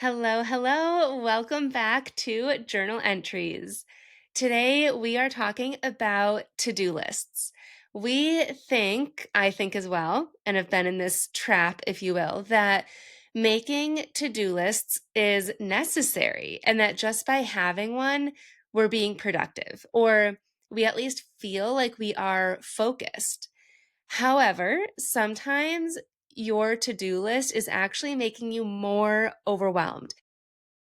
Hello, hello. Welcome back to Journal Entries. Today we are talking about to do lists. I think as well, and have been in this trap, if you will, that making to do lists is necessary and that just by having one, we're being productive or we at least feel like we are focused. However, sometimes your to do list is actually making you more overwhelmed.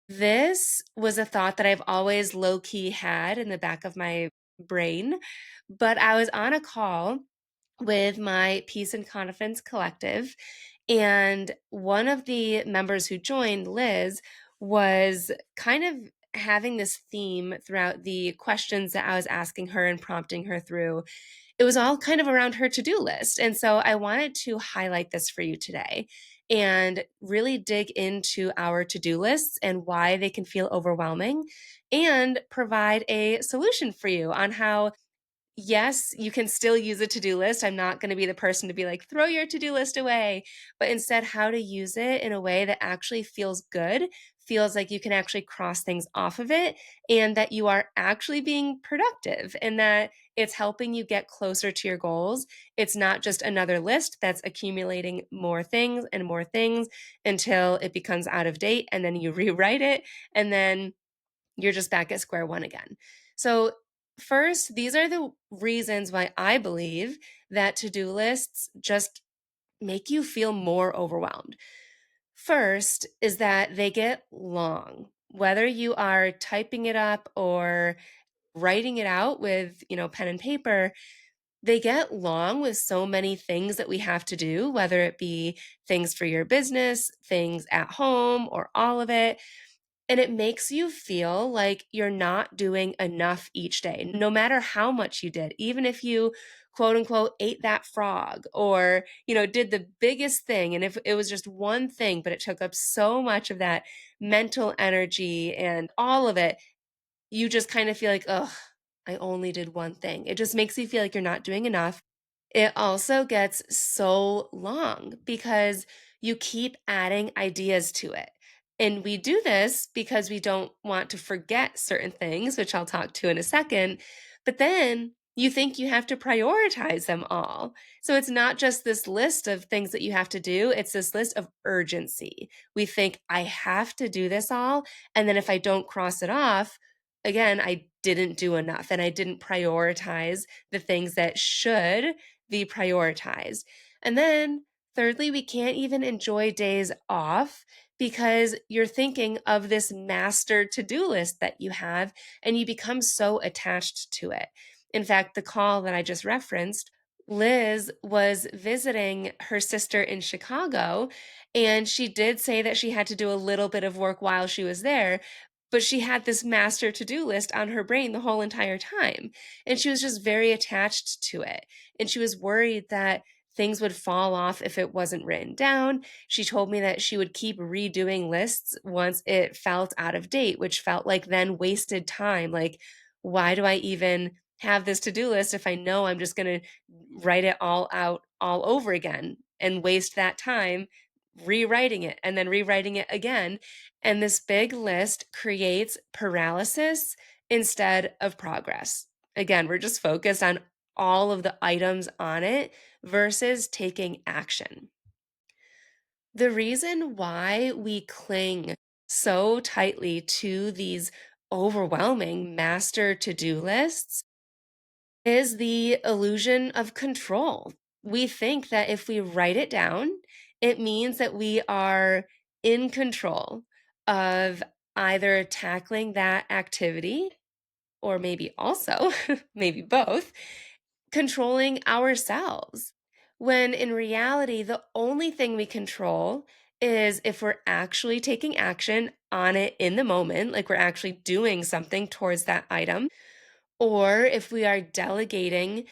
This was a thought that I've always low key had in the back of my brain, but I was on a call with my Peace and Confidence Collective, and one of the members who joined, Liz, was kind of having this theme throughout the questions that I was asking her and prompting her through. It was all kind of around her to do list. And so I wanted to highlight this for you today and really dig into our to do lists and why they can feel overwhelming and provide a solution for you on how yes, you can still use a to-do list. I'm not going to be the person to be like, throw your to-do list away, but instead how to use it in a way that actually feels good, feels like you can actually cross things off of it, and that you are actually being productive and that it's helping you get closer to your goals. It's not just another list that's accumulating more things until it becomes out of date and then you rewrite it and then you're just back at square one again. So, first, these are the reasons why I believe that to do lists just make you feel more overwhelmed. First is that they get long. Whether you are typing it up or writing it out with, pen and paper, they get long with so many things that we have to do, whether it be things for your business, things at home, or all of it. And it makes you feel like you're not doing enough each day, no matter how much you did, even if you quote unquote ate that frog or, did the biggest thing. And if it was just one thing, but it took up so much of that mental energy and all of it, you just kind of feel like, oh, I only did one thing. It just makes you feel like you're not doing enough. It also gets so long because you keep adding ideas to it. And we do this because we don't want to forget certain things, which I'll talk to in a second. But then you think you have to prioritize them all. So it's not just this list of things that you have to do, it's this list of urgency. We think, I have to do this all. And then if I don't cross it off, again, I didn't do enough and I didn't prioritize the things that should be prioritized. And then, thirdly, we can't even enjoy days off because you're thinking of this master to do list that you have and you become so attached to it. In fact, the call that I just referenced, Liz was visiting her sister in Chicago, and she did say that she had to do a little bit of work while she was there, but she had this master to do list on her brain the whole entire time. And she was just very attached to it. And she was worried that things would fall off if it wasn't written down. She told me that she would keep redoing lists once it felt out of date, which felt like then wasted time. Like, why do I even have this to do list if I know I'm just going to write it all out all over again and waste that time rewriting it and then rewriting it again? And this big list creates paralysis instead of progress. Again, we're just focused on all of the items on it versus taking action. The reason why we cling so tightly to these overwhelming master to do lists is the illusion of control. We think that if we write it down, it means that we are in control of either tackling that activity or maybe also, maybe both, controlling ourselves. When in reality, the only thing we control is if we're actually taking action on it in the moment, like we're actually doing something towards that item, or if we are delegating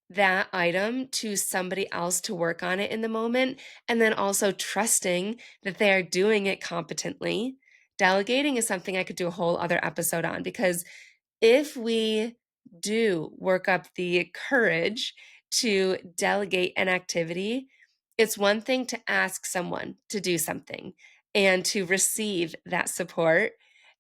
that item to somebody else to work on it in the moment, and then also trusting that they are doing it competently. Delegating is something I could do a whole other episode on because if we do work up the courage to delegate an activity, it's one thing to ask someone to do something. and to receive that support.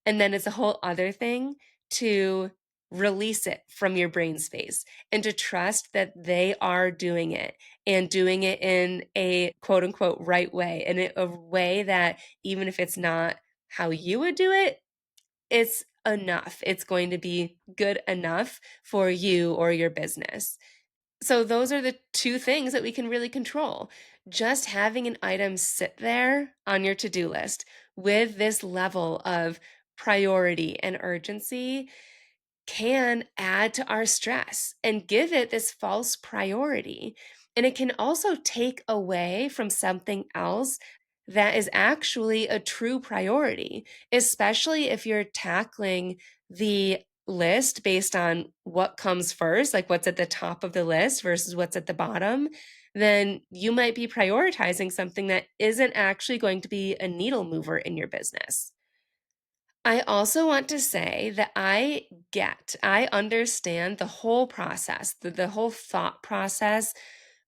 And then it's a whole other thing to release it from your brain space and to trust that they are doing it and doing it in a quote unquote right way, in a way that even if it's not how you would do it, it's enough. It's going to be good enough for you or your business. So those are the two things that we can really control. Just having an item sit there on your to-do list with this level of priority and urgency can add to our stress and give it this false priority. And it can also take away from something else that is actually a true priority, especially if you're tackling the list based on what comes first, like what's at the top of the list versus what's at the bottom. Then you might be prioritizing something that isn't actually going to be a needle mover in your business. I also want to say that I understand the whole process, the whole thought process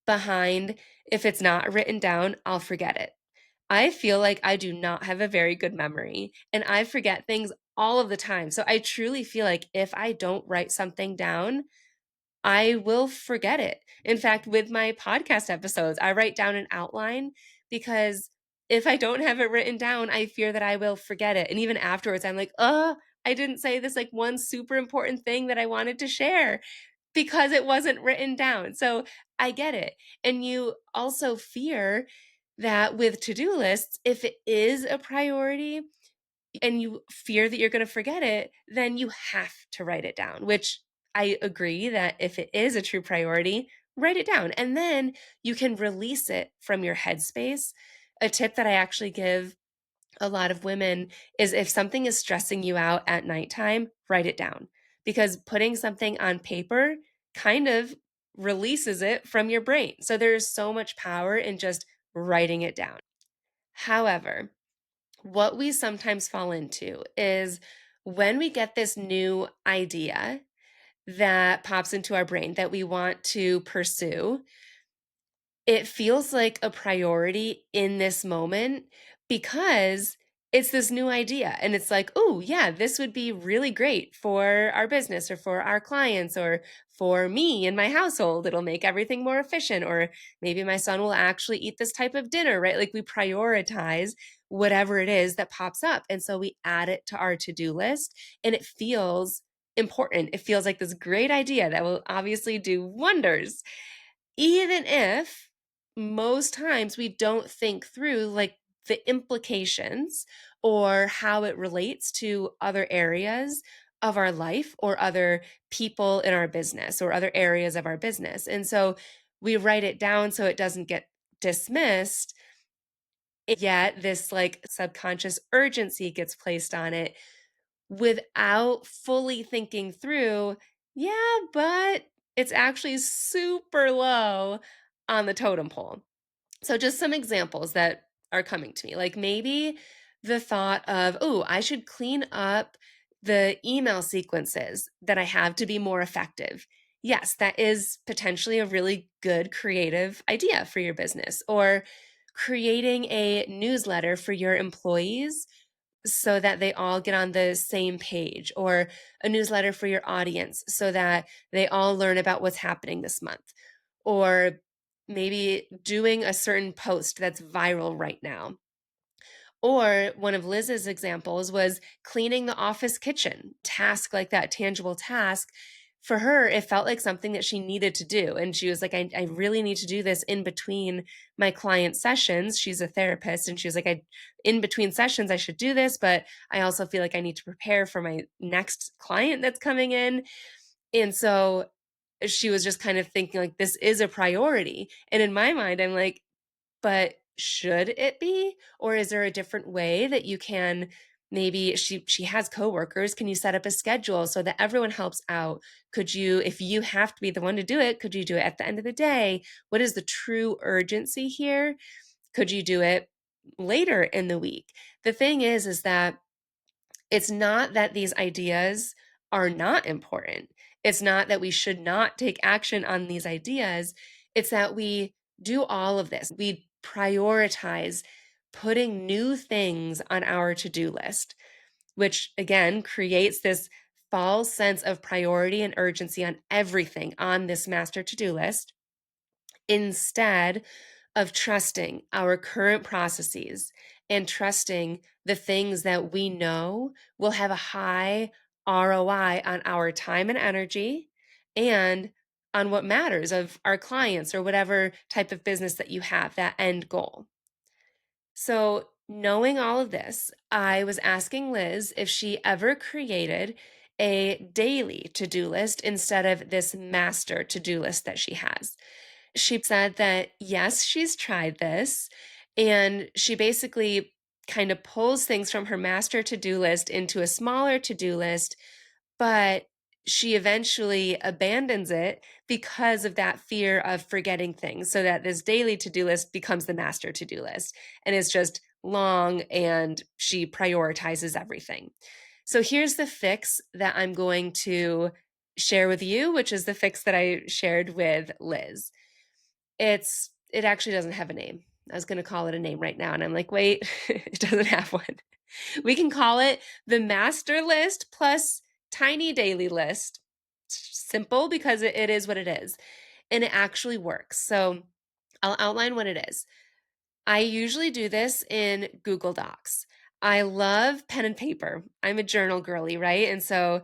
behind if it's not written down, I'll forget it. I feel like I do not have a very good memory and I forget things all of the time. So I truly feel like if I don't write something down, I will forget it. In fact, with my podcast episodes, I write down an outline because if I don't have it written down, I fear that I will forget it. And even afterwards, I'm like, I didn't say this like one super important thing that I wanted to share because it wasn't written down. So I get it. And you also fear that with to do lists, if it is a priority, and you fear that you're going to forget it, then you have to write it down, which I agree that if it is a true priority, write it down. And then you can release it from your headspace. A tip that I actually give a lot of women is if something is stressing you out at nighttime, write it down because putting something on paper kind of releases it from your brain. So there's so much power in just writing it down. However, what we sometimes fall into is when we get this new idea that pops into our brain that we want to pursue, it feels like a priority in this moment because it's this new idea. And it's like, oh, yeah, this would be really great for our business or for our clients or for me and my household. It'll make everything more efficient. Or maybe my son will actually eat this type of dinner, right? Like we prioritize whatever it is that pops up. And so we add it to our to do list and it feels important. It feels like this great idea that will obviously do wonders even if most times we don't think through like the implications or how it relates to other areas of our life or other people in our business or other areas of our business. And so we write it down so it doesn't get dismissed, yet this like subconscious urgency gets placed on it without fully thinking through, yeah, but it's actually super low on the totem pole. So, just some examples that are coming to me. Like maybe the thought of, oh, I should clean up the email sequences that I have to be more effective. Yes, that is potentially a really good creative idea for your business. Or creating a newsletter for your employees so that they all get on the same page, or a newsletter for your audience so that they all learn about what's happening this month, or maybe doing a certain post that's viral right now. Or one of Liz's examples was cleaning the office kitchen, task like that, tangible task. For her, it felt like something that she needed to do. And she was like, I really need to do this in between my client sessions. She's a therapist. And she was like, in between sessions, I should do this, but I also feel like I need to prepare for my next client that's coming in. And so she was just kind of thinking like, this is a priority. And in my mind, I'm like, but should it be? Or is there a different way that you can maybe she has coworkers, can you set up a schedule so that everyone helps out? Could you, if you have to be the one to do it, could you do it at the end of the day? What is the true urgency here? Could you do it later in the week? The thing is that it's not that these ideas are not important. It's not that we should not take action on these ideas. It's that we do all of this. We prioritize putting new things on our to-do list, which again creates this false sense of priority and urgency on everything on this master to-do list instead of trusting our current processes and trusting the things that we know will have a high ROI on our time and energy and on what matters of our clients or whatever type of business that you have, that end goal. So, knowing all of this, I was asking Liz if she ever created a daily to do list instead of this master to do list that she has. She said that yes, she's tried this. And she basically kind of pulls things from her master to do list into a smaller to do list, but she eventually abandons it because of that fear of forgetting things, so that this daily to do list becomes the master to do list and it's just long and she prioritizes everything. So here's the fix that I'm going to share with you, which is the fix that I shared with Liz. It actually doesn't have a name. I was going to call it a name right now, and I'm like, wait, it doesn't have one. We can call it the master list plus tiny daily list. Simple because it is what it is, and it actually works. So I'll outline what it is. I usually do this in Google Docs. I love pen and paper. I'm a journal girly, right? And so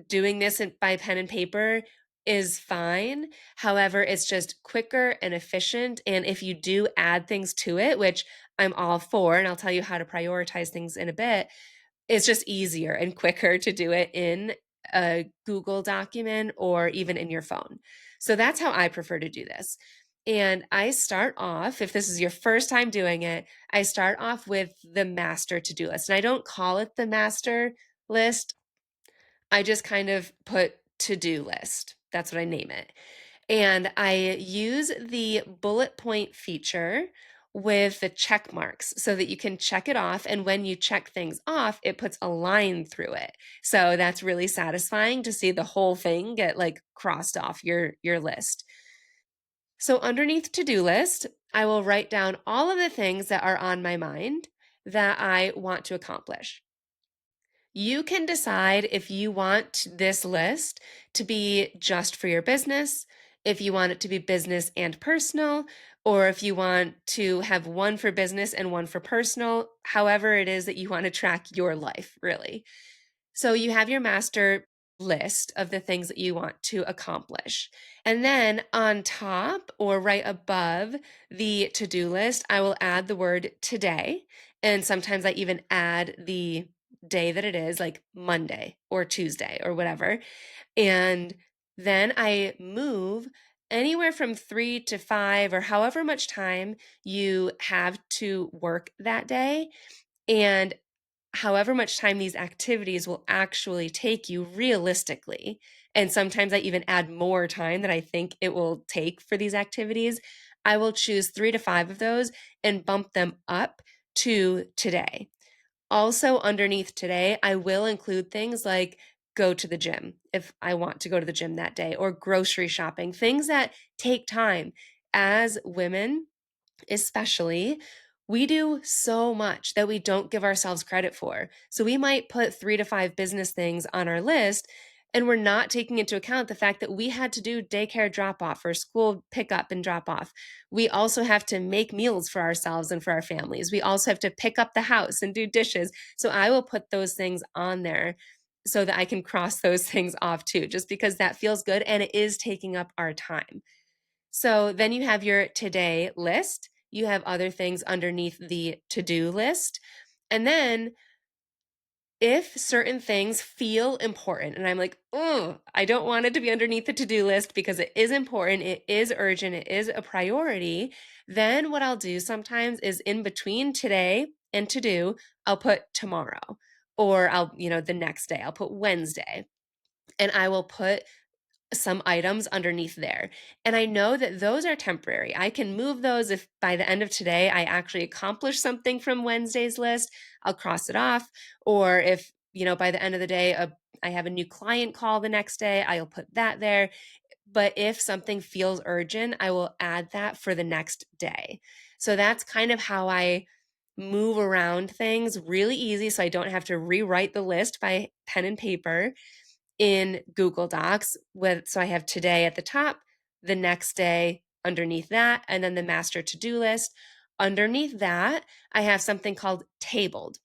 doing this by pen and paper is fine. However, it's just quicker and efficient. And if you do add things to it, which I'm all for, and I'll tell you how to prioritize things in a bit, it's just easier and quicker to do it in a Google document or even in your phone. So that's how I prefer to do this. And I start off, if this is your first time doing it, I start off with the master to do list. And I don't call it the master list. I just kind of put to-do list. That's what I name it. And I use the bullet point feature with the check marks so that you can check it off. And when you check things off, it puts a line through it. So that's really satisfying to see the whole thing get like crossed off your list. So underneath to-do list, I will write down all of the things that are on my mind that I want to accomplish. You can decide if you want this list to be just for your business, if you want it to be business and personal, or if you want to have one for business and one for personal, however it is that you want to track your life, really. So you have your master list of the things that you want to accomplish. And then on top or right above the to do list, I will add the word today. And sometimes I even add the day that it is, like Monday or Tuesday or whatever. And then I move anywhere from 3 to 5 or however much time you have to work that day. And however much time these activities will actually take you realistically. And sometimes I even add more time than I think it will take for these activities. I will choose 3 to 5 of those and bump them up to today. Also, underneath today, I will include things like go to the gym if I want to go to the gym that day, or grocery shopping, things that take time. As women, especially, we do so much that we don't give ourselves credit for. So we might put 3 to 5 business things on our list, and we're not taking into account the fact that we had to do daycare drop off or school pickup and drop off. We also have to make meals for ourselves and for our families. We also have to pick up the house and do dishes. So I will put those things on there so that I can cross those things off too, just because that feels good and it is taking up our time. So then you have your today list. You have other things underneath the to-do list. And then if certain things feel important, and I'm like, oh, I don't want it to be underneath the to-do list because it is important, it is urgent, it is a priority, then what I'll do sometimes is in between today and to do, I'll put tomorrow, or the next day, I'll put Wednesday. And I will put some items underneath there. And I know that those are temporary. I can move those if by the end of today I actually accomplish something from Wednesday's list, I'll cross it off. Or if, by the end of the day, I have a new client call the next day, I'll put that there. But if something feels urgent, I will add that for the next day. So that's kind of how I move around things really easy so I don't have to rewrite the list by pen and paper in Google Docs with so I have today at the top, the next day underneath that, and then the master to-do list. Underneath that, I have something called tabled.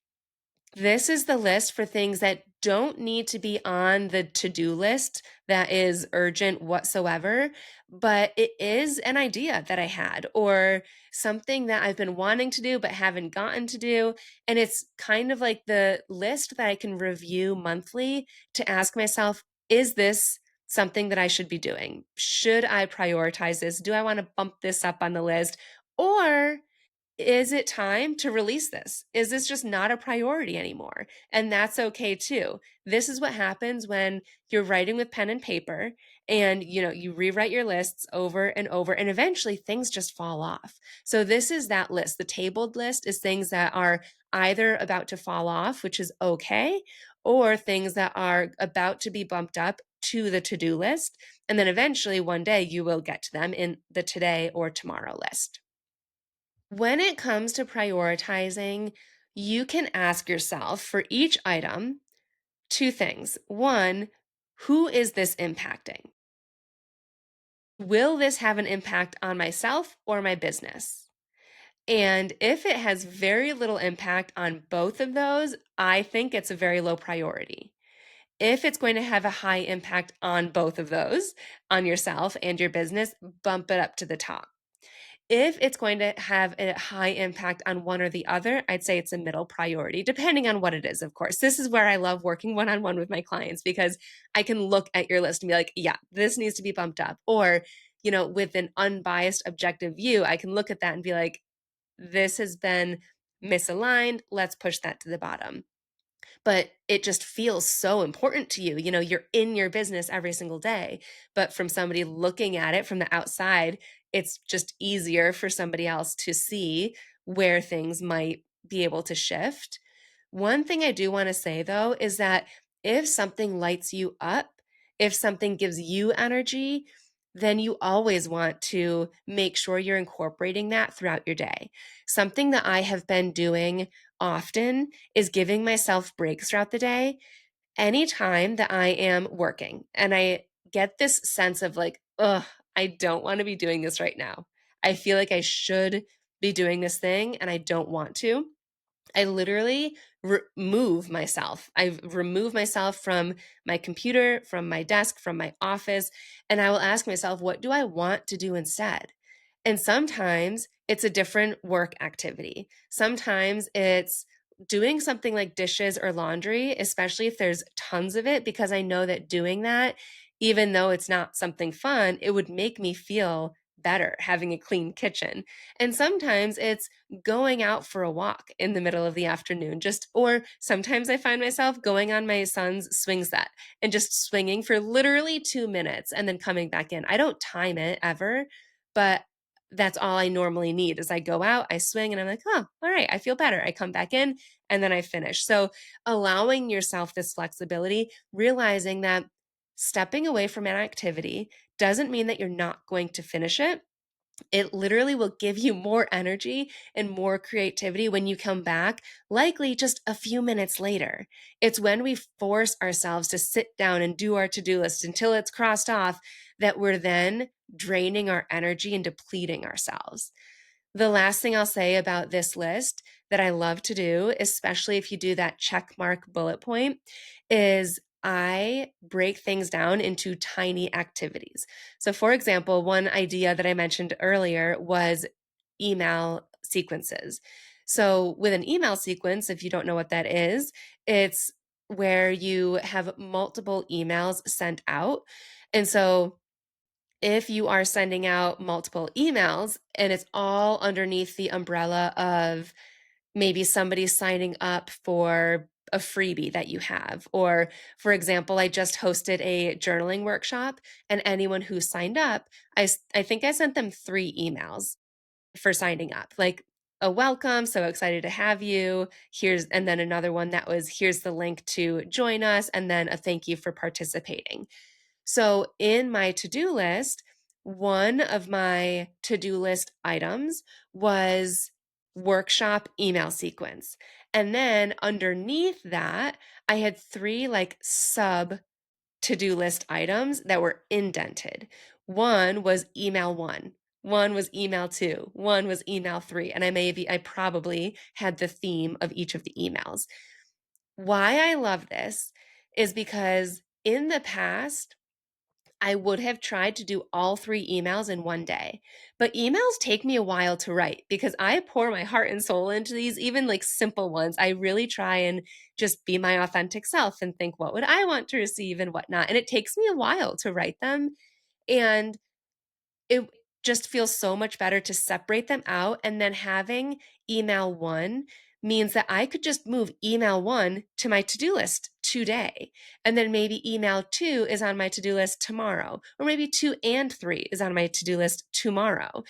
This is the list for things that don't need to be on the to-do list that is urgent whatsoever, but it is an idea that I had or something that I've been wanting to do but haven't gotten to do. And it's kind of like the list that I can review monthly to ask myself, is this something that I should be doing? Should I prioritize this? Do I want to bump this up on the list? Or is it time to release this? Is this just not a priority anymore? And that's okay too. This is what happens when you're writing with pen and paper and you rewrite your lists over and eventually things just fall off. So this is that list. The tabled list is things that are either about to fall off, which is okay, or things that are about to be bumped up to the to-do list. And then eventually one day you will get to them in the today or tomorrow list. When it comes to prioritizing, you can ask yourself for each item two things. One, who is this impacting? Will this have an impact on myself or my business? And if it has very little impact on both of those, I think it's a very low priority. If it's going to have a high impact on both of those, on yourself and your business, bump it up to the top. If it's going to have a high impact on one or the other, I'd say it's a middle priority, depending on what it is, of course. This is where I love working one on one with my clients because I can look at your list and be like, yeah, this needs to be bumped up. Or, with an unbiased, objective view, I can look at that and be like, this has been misaligned. Let's push that to the bottom, but it just feels so important to you. You're in your business every single day, but from somebody looking at it from the outside, it's just easier for somebody else to see where things might be able to shift. One thing I do want to say though is that if something lights you up, if something gives you energy, then you always want to make sure you're incorporating that throughout your day. Something that I have been doing often is giving myself breaks throughout the day. Anytime that I am working and I get this sense of like, ugh, I don't want to be doing this right now. I feel like I should be doing this thing and I don't want to. I literally remove myself. I remove myself from my computer, from my desk, from my office, and I will ask myself, what do I want to do instead? And sometimes it's a different work activity. Sometimes it's doing something like dishes or laundry, especially if there's tons of it, because I know that doing that, even though it's not something fun, it would make me feel better having a clean kitchen. And sometimes it's going out for a walk in the middle of the afternoon, or sometimes I find myself going on my son's swing set and just swinging for literally 2 minutes and then coming back in. I don't time it ever, but that's all I normally need is I go out, I swing, and I'm like, oh, all right, I feel better. I come back in and then I finish. So allowing yourself this flexibility, realizing that stepping away from an activity doesn't mean that you're not going to finish it. It literally will give you more energy and more creativity when you come back, likely just a few minutes later. It's when we force ourselves to sit down and do our to do list until it's crossed off that we're then draining our energy and depleting ourselves. The last thing I'll say about this list that I love to do, especially if you do that check mark bullet point, is I break things down into tiny activities. So, for example, one idea that I mentioned earlier was email sequences. So, with an email sequence, if you don't know what that is, it's where you have multiple emails sent out. And so, if you are sending out multiple emails and it's all underneath the umbrella of maybe somebody signing up for a freebie that you have. Or, for example, I just hosted a journaling workshop, and anyone who signed up, I think I sent them 3 emails for signing up, like a welcome, so excited to have you. And then another one that was, here's the link to join us, and then a thank you for participating. So in my to-do list, one of my to-do list items was workshop email sequence. And then underneath that, I had three like sub to-do list items that were indented. One was email one was email two, one was email three, and I probably had the theme of each of the emails. Why I love this is because in the past, I would have tried to do all three emails in one day. But emails take me a while to write because I pour my heart and soul into these, even like simple ones. I really try and just be my authentic self and think, what would I want to receive and whatnot? And it takes me a while to write them. And it just feels so much better to separate them out. And then having email one means that I could just move email one to my to do list today. And then maybe email two is on my to do list tomorrow. Or maybe two and three is on my to do list tomorrow.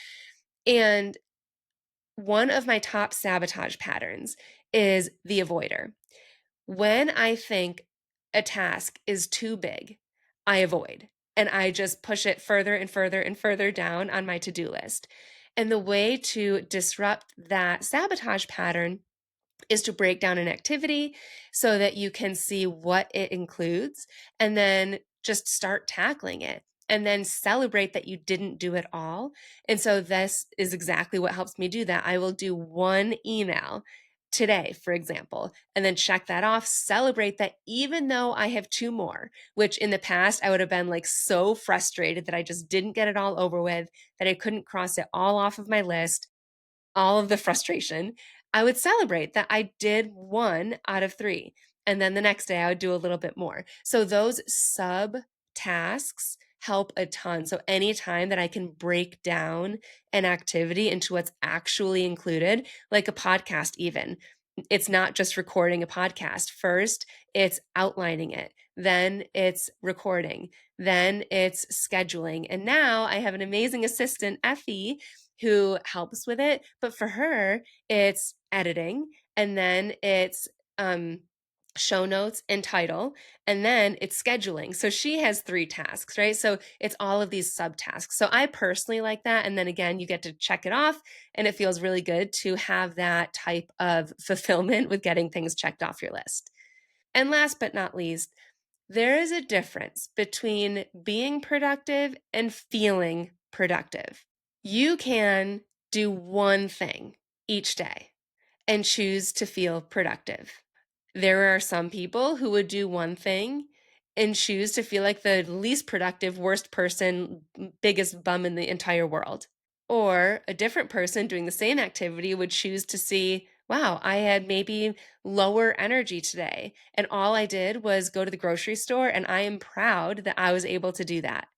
And one of my top sabotage patterns is the avoider. When I think a task is too big, I avoid and I just push it further and further and further down on my to do list. And the way to disrupt that sabotage pattern is to break down an activity so that you can see what it includes and then just start tackling it and then celebrate that you didn't do it all. And so this is exactly what helps me do that. I will do one email today, for example, and then check that off, celebrate that even though I have two more, which in the past I would have been like so frustrated that I just didn't get it all over with, that I couldn't cross it all off of my list, all of the frustration, I would celebrate that I did one out of three. And then the next day I would do a little bit more. So those sub tasks help a ton. So anytime that I can break down an activity into what's actually included, like a podcast, even, it's not just recording a podcast. First, it's outlining it. Then it's recording. Then it's scheduling. And now I have an amazing assistant, Effie, who helps with it. But for her, it's editing, and then it's show notes and title, and then it's scheduling. So she has three tasks, right? So it's all of these subtasks. So I personally like that. And then again, you get to check it off, and it feels really good to have that type of fulfillment with getting things checked off your list. And last but not least, there is a difference between being productive and feeling productive. You can do one thing each day and choose to feel productive. There are some people who would do one thing and choose to feel like the least productive, worst person, biggest bum in the entire world. Or a different person doing the same activity would choose to see, wow, I had maybe lower energy today. And all I did was go to the grocery store, and I am proud that I was able to do that.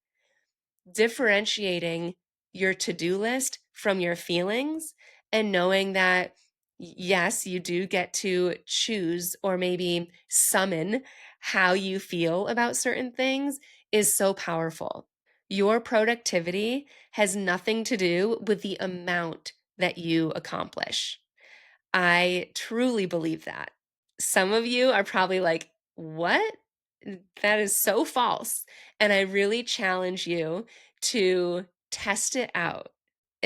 Differentiating your to-do list from your feelings and knowing that yes, you do get to choose or maybe summon how you feel about certain things is so powerful. Your productivity has nothing to do with the amount that you accomplish. I truly believe that. Some of you are probably like, what? That is so false. And I really challenge you to test it out.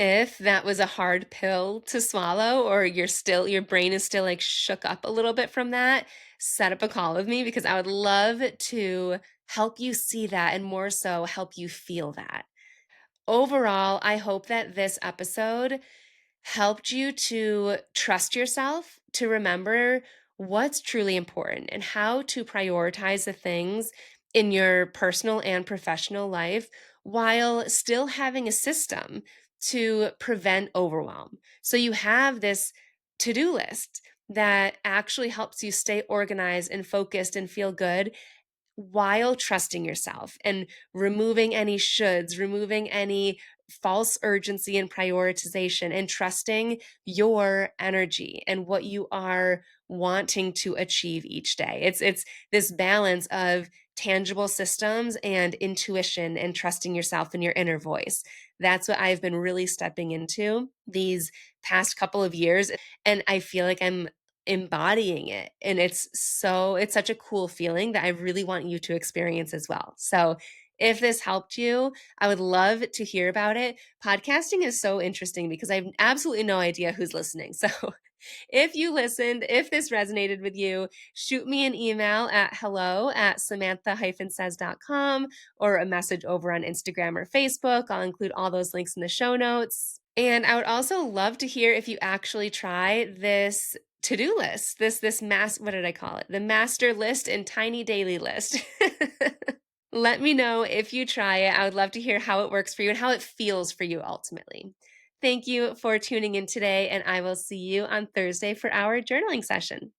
If that was a hard pill to swallow, or your brain is still like shook up a little bit from that, set up a call with me because I would love to help you see that and more so help you feel that. Overall, I hope that this episode helped you to trust yourself, to remember what's truly important and how to prioritize the things in your personal and professional life while still having a system to prevent overwhelm. So you have this to do list that actually helps you stay organized and focused and feel good while trusting yourself and removing any shoulds, removing any false urgency and prioritization, and trusting your energy and what you are wanting to achieve each day. It's this balance of tangible systems and intuition and trusting yourself and your inner voice. That's what I've been really stepping into these past couple of years, and I feel like I'm embodying it, and it's such a cool feeling that I really want you to experience as well. So If this helped you, I would love to hear about it. Podcasting is so interesting because I have absolutely no idea who's listening. So if you listened, if this resonated with you, shoot me an email at hello@samantha-says.com or a message over on Instagram or Facebook. I'll include all those links in the show notes. And I would also love to hear if you actually try this to-do list, what did I call it? The master list and tiny daily list. Let me know if you try it. I would love to hear how it works for you and how it feels for you ultimately. Thank you for tuning in today, and I will see you on Thursday for our journaling session.